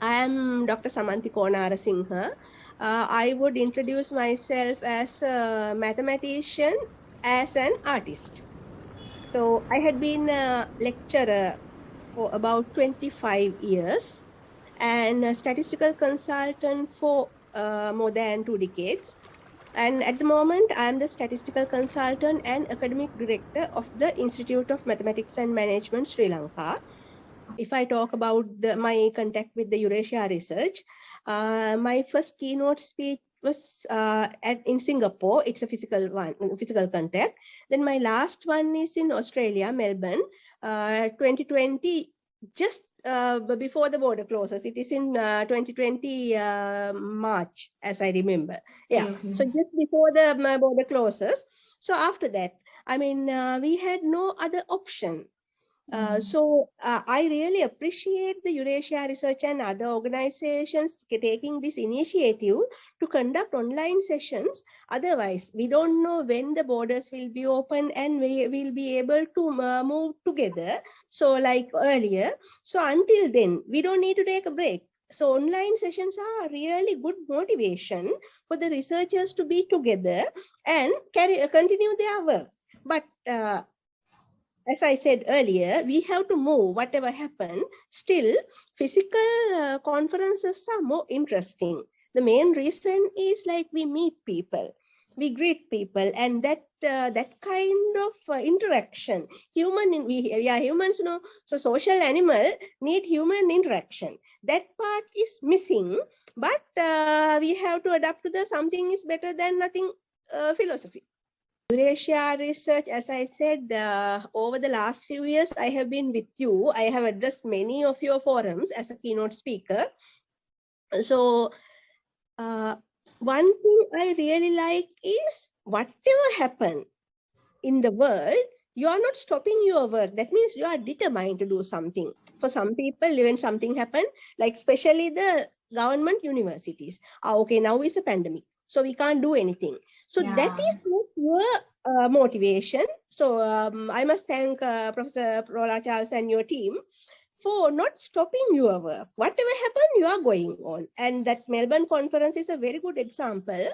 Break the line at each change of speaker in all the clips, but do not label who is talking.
I am Dr. Samanthi Konarasinghe. I would introduce myself as a mathematician, as an artist. So I had been a lecturer for about 25 years and a statistical consultant for more than 2 decades. And at the moment, I am the statistical consultant and academic director of the Institute of Mathematics and Management, Sri Lanka. If I talk about my contact with the Eurasia Research, my first keynote speech was in Singapore. It's a physical contact. Then my last one is in Australia, Melbourne, 2020, just before the border closes. It is in 2020 March, as I remember. Yeah, so just before the border closes. So after that, I mean, we had no other option. So I really appreciate the Eurasia Research and other organizations taking this initiative to conduct online sessions. Otherwise, we don't know when the borders will be open and we will be able to move together. So like earlier, so until then, we don't need to take a break. So online sessions are really good motivation for the researchers to be together and continue their work. But as I said earlier, we have to move whatever happened. Still, physical conferences are more interesting. The main reason is like we meet people, we greet people, and that kind of interaction. We are humans, no? So social animal need human interaction. That part is missing, but we have to adapt to the something is better than nothing philosophy. Eurasia Research, as I said, over the last few years, I have been with you. I have addressed many of your forums as a keynote speaker. So one thing I really like is whatever happens in the world, you are not stopping your work. That means you are determined to do something. For some people, when something happens, like especially the government universities, okay, now is a pandemic, so we can't do anything. So that is not your motivation. So I must thank Professor Rola Charles and your team for not stopping your work. Whatever happened, you are going on. And that Melbourne conference is a very good example.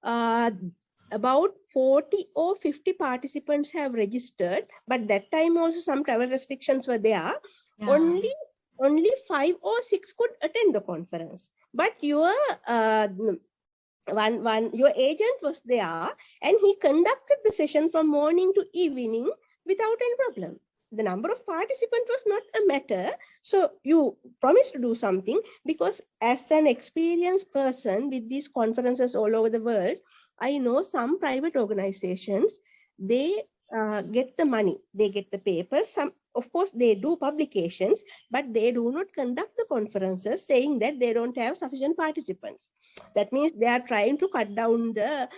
About 40 or 50 participants have registered, but that time also some travel restrictions were there. Only 5 or 6 could attend the conference. But your your agent was there and he conducted the session from morning to evening without any problem. The number of participants was not a matter. So you promised to do something, because as an experienced person with these conferences all over the world, I know some private organizations, they get the money, they get the papers. Some, of course, they do publications, but they do not conduct the conferences, saying that they don't have sufficient participants. That means they are trying to cut down the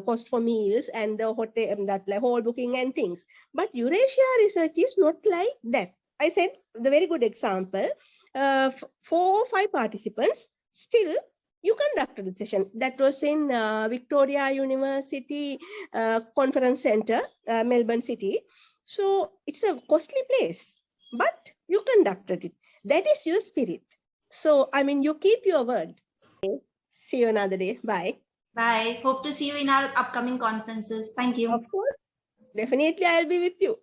cost for meals and the hotel, that whole booking and things. But Eurasia Research is not like that. I said the very good example, 4 or 5 participants, still you conducted the session. That was in Victoria University Conference Center, Melbourne City. So it's a costly place, but you conducted it. That is your spirit. So, I mean, you keep your word. Okay. See you another day. Bye.
Bye. Hope to see you in our upcoming conferences. Thank you.
Of course. Definitely, I'll be with you.